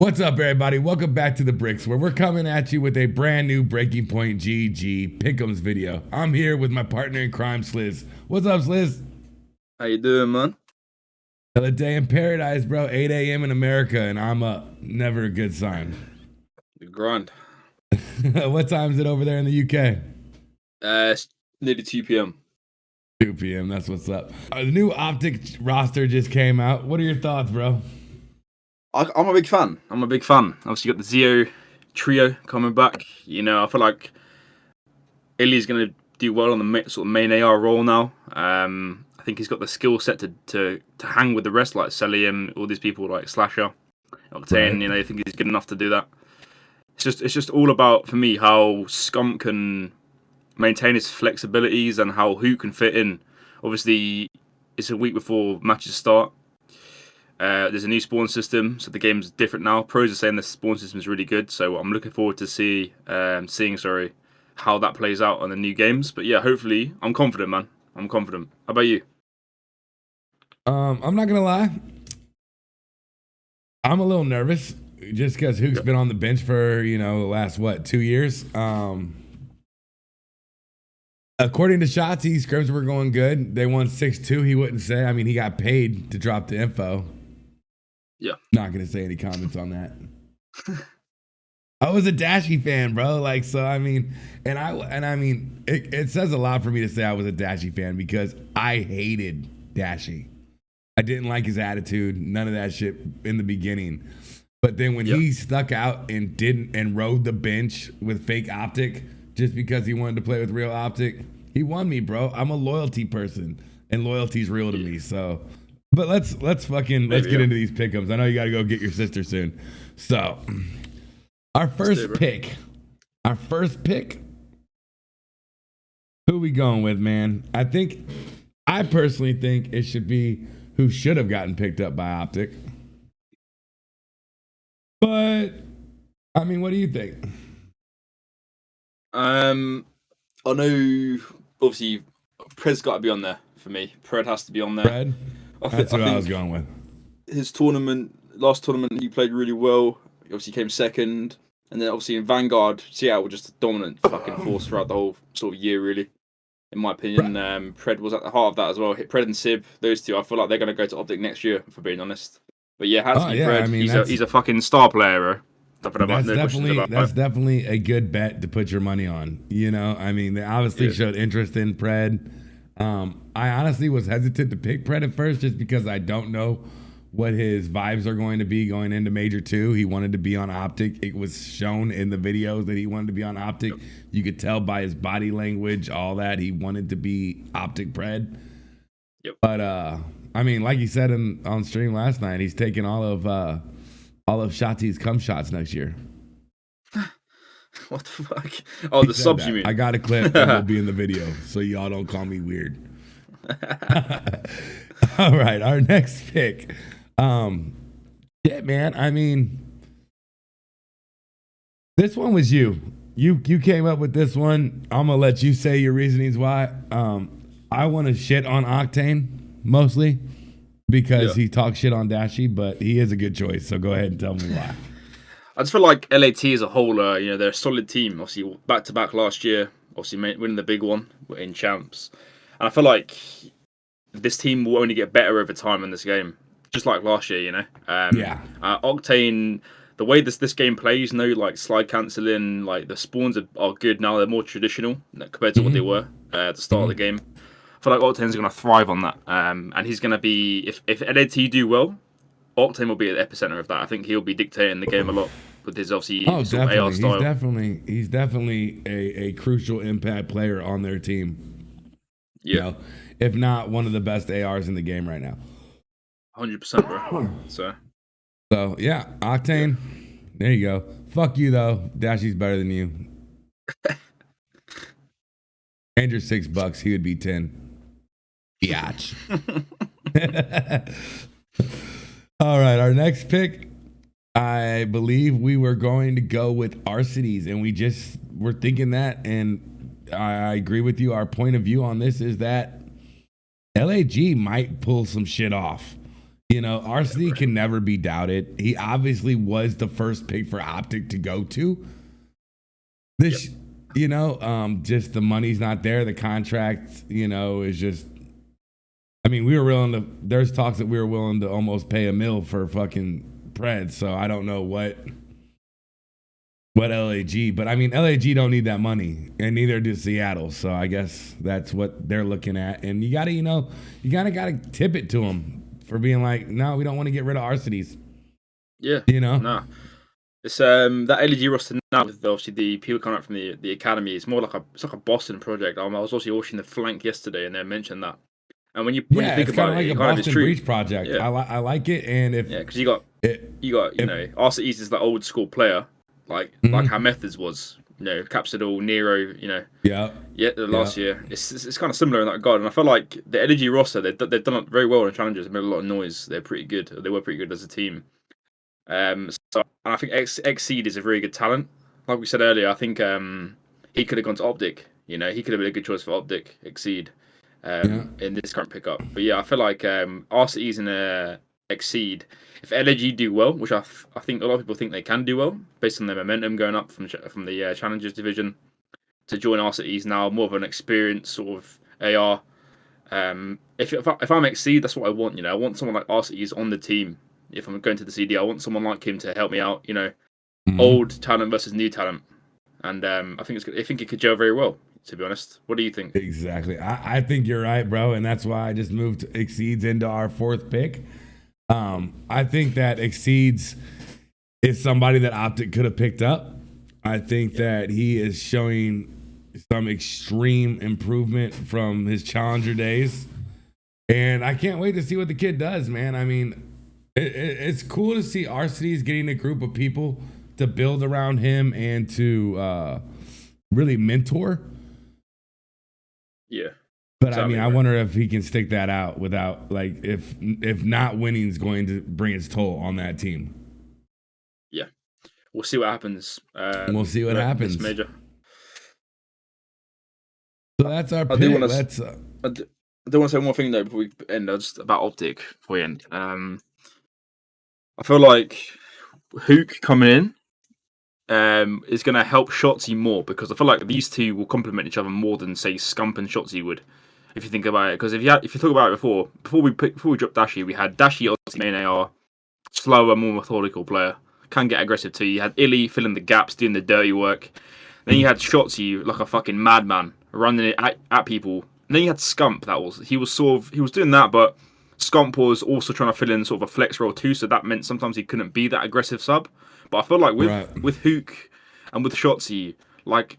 What's up, everybody? Welcome back to the Bricks, where we're coming at you with a brand new Breaking Point GG Pickems video. I'm here with my partner in crime, Sliz. What's up, Sliz? How you doing, man? Another day in paradise, bro. 8 a.m. in America, and I'm up. Never a good sign. The grind. What time is it over there in the UK? It's nearly 2 p.m. 2 p.m. That's what's up. The new OpTic roster just came out. What are your thoughts, bro? I'm a big fan. Obviously, you got the Zio trio coming back. You know, I feel like Illy's going to do well on the sort of main AR role now. I think he's got the skill set to hang with the rest, like Celium, all these people like Slasher, Octane. Right. You know, I think he's good enough to do that. It's just all about, for me, how Scum can maintain his flexibilities and how who can fit in. Obviously, it's a week before matches start. There's a new spawn system, so the game's different now. Pros are saying the spawn system is really good, so I'm looking forward to seeing how that plays out on the new games. But yeah, hopefully, I'm confident, man. I'm confident. How about you? I'm not gonna lie. I'm a little nervous just because Hook's been on the bench for the last 2 years. According to Shotzi, scrims were going good. They won 6-2. He wouldn't say. I mean, he got paid to drop the info. Yeah. Not going to say any comments on that. I was a Dashy fan, bro. It says a lot for me to say I was a Dashy fan because I hated Dashy. I didn't like his attitude, none of that shit in the beginning. But then when he stuck out and rode the bench with fake OpTic just because he wanted to play with real OpTic, he won me, bro. I'm a loyalty person, and loyalty's real to me. So, but let's get into these pick'ems. I know you got to go get your sister soon. So, our first pick. Who we going with, man? I personally think it should be who should have gotten picked up by OpTic. But I mean, what do you think? I know, obviously, Pred's got to be on there for me. Pred has to be on there. Pred? That's what I was going with. His last tournament, he played really well. He obviously came second. And then obviously in Vanguard, Seattle were just a dominant fucking force throughout the whole sort of year, really. In my opinion, Pred was at the heart of that as well. Pred and Sib, those two, I feel like they're going to go to OpTic next year, for being honest. But yeah, has to be Pred. I mean, he's a fucking star player, bro. That's definitely a good bet to put your money on. You know, I mean, they obviously showed interest in Pred. I honestly was hesitant to pick Pred at first just because I don't know what his vibes are going to be going into Major 2. He wanted to be on OpTic. It was shown in the videos that he wanted to be on OpTic. Yep. You could tell by his body language, all that, he wanted to be OpTic Pred. Yep. But, I mean, like he said on stream last night, he's taking all of Shotzi's cum shots next year. What the fuck? Oh, the subs you mean? I got a clip that will be in the video, so y'all don't call me weird. All right, our next pick. Man, I mean, this one was you. You came up with this one. I'm gonna let you say your reasonings why. I want to shit on Octane mostly because he talks shit on Dashy, but he is a good choice. So go ahead and tell me why. I just feel like LAT as a whole, they're a solid team. Obviously, back to back last year. Obviously, winning the big one in champs, and I feel like this team will only get better over time in this game, just like last year. Octane, the way this game plays, like slide cancelling, like the spawns are good now. They're more traditional compared to what they were at the start of the game. I feel like Octane's going to thrive on that, and he's going to be if LAT do well, Octane will be at the epicenter of that. I think he'll be dictating the game a lot with his obviously sort of AR style. He's definitely a crucial impact player on their team. Yeah. You know, if not one of the best ARs in the game right now. 100%, bro. So yeah, Octane. There you go. Fuck you though. Dashy's better than you. And your $6, he would be 10. Biatch. All right, our next pick. I believe we were going to go with Arcides, and we just were thinking that, and I agree with you. Our point of view on this is that LAG might pull some shit off. You know, RCD can never be doubted. He obviously was the first pick for OpTic to go to. This, you know, just the money's not there. The contract, you know, is just. I mean, we were willing to. There's talks that we were willing to almost pay $1 million for fucking Pred. So I don't know what LAG, but I mean, LAG don't need that money, and neither does Seattle. So I guess that's what they're looking at. And you gotta, you know, you gotta tip it to them for being like, no, we don't want to get rid of our cities. Yeah, you know, no. It's that LEG roster now with obviously the people coming up from the academy. It's more like a Boston project. I was also watching the flank yesterday, and they mentioned that. And when you think it's kind about of like it, a kind of is Boston true. Breach project. Yeah. I like it, and if because you got you know, RCEs is the old school player, like how Methods was. You know, Capsidal, Nero. You know. The last year, it's kind of similar in that regard. And I feel like the LEG roster, they've done it very well in challenges. They made a lot of noise. They're pretty good. They were pretty good as a team. So I think Xseed is a very good talent. Like we said earlier, I think he could have gone to OpTic. You know, he could have been a good choice for OpTic, Xseed, in this current pickup. But yeah, I feel like RCE's and Xseed, if LG do well, which I think a lot of people think they can do well, based on their momentum going up from the Challengers division to join RCE's now, more of an experienced sort of AR. If I'm Xseed, that's what I want. You know, I want someone like RCE's on the team. If I'm going to the CDL, I want someone like him to help me out. You know, old talent versus new talent, and I think it could gel very well. To be honest, what do you think? Exactly, I think you're right, bro, and that's why I just moved Exceeds into our 4th pick. I think that Exceeds is somebody that OpTic could have picked up. I think that he is showing some extreme improvement from his challenger days, and I can't wait to see what the kid does, man. I mean, it's cool to see RCD's getting a group of people to build around him and to really mentor. Yeah. But I mean, I wonder if he can stick that out without, like, if not winning is going to bring its toll on that team. Yeah. We'll see what happens. We'll see what happens. Major. So that's our pick. I do want to say one more thing though before we end. Just about OpTic before we end. I feel like Hook coming in is going to help Shotzi more, because I feel like these two will complement each other more than, say, Scump and Shotzi would, if you think about it. Because if you talk about it before we dropped Dashi, we had Dashi obviously main AR, slower, more methodical player, can get aggressive too. You had Illy filling the gaps, doing the dirty work. Then you had Shotzi like a fucking madman, running it at people. And then you had Scump. He was doing that, but Scump was also trying to fill in sort of a flex role too. So that meant sometimes he couldn't be that aggressive sub. But I feel like with Hook and with Shotzi, like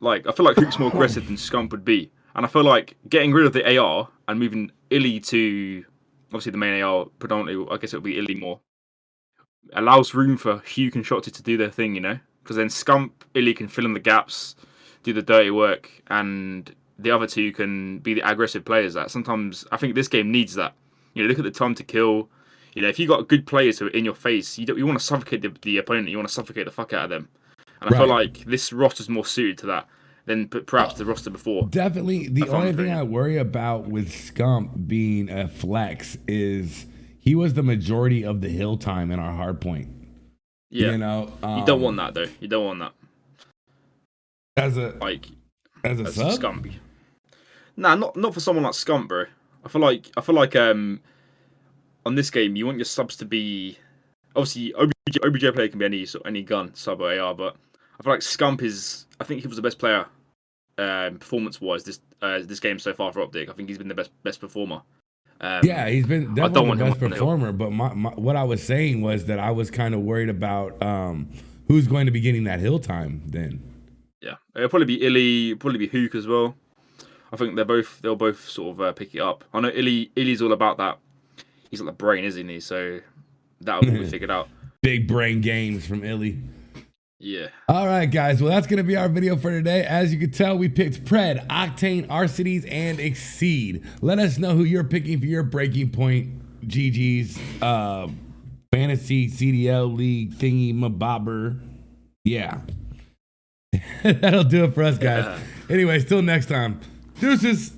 I feel like Hook's more aggressive than Scump would be. And I feel like getting rid of the AR and moving Illy to obviously the main AR predominantly, I guess it would be Illy more, allows room for Hook and Shotzi to do their thing, you know? Because then Scump, Illy can fill in the gaps, do the dirty work, and the other two can be the aggressive players. That sometimes I think this game needs that. You know, look at the time to kill. You know, if you got good players who are in your face, you want to suffocate the opponent. You want to suffocate the fuck out of them. And I feel like this roster's more suited to that than perhaps the roster before. Definitely, the only thing I worry about with Scump being a flex is he was the majority of the hill time in our hard point. Yeah, you know, you don't want that though. You don't want that as a sub. Scump. Nah, not for someone like Scump, bro. I feel like on this game you want your subs to be obviously OBJ player can be any gun sub or AR, but I feel like Scump is. I think he was the best player performance wise this game so far for OpTic. I think he's been the best performer. Yeah, he's been definitely the best performer. But what I was saying was that I was kind of worried about who's going to be getting that hill time then. Yeah, it'll probably be Illy, probably be Hook as well. I think they'll both sort of pick it up. I know Illy's all about that. He's got the brain, isn't he? So that'll be figured out. Big brain games from Illy. Yeah. All right, guys. Well, that's going to be our video for today. As you can tell, we picked Pred, Octane, RCDs, and Exceed. Let us know who you're picking for your Breaking Point GG's fantasy CDL league thingy mabobber. Yeah. That'll do it for us, guys. Anyways, till next time. Deuces.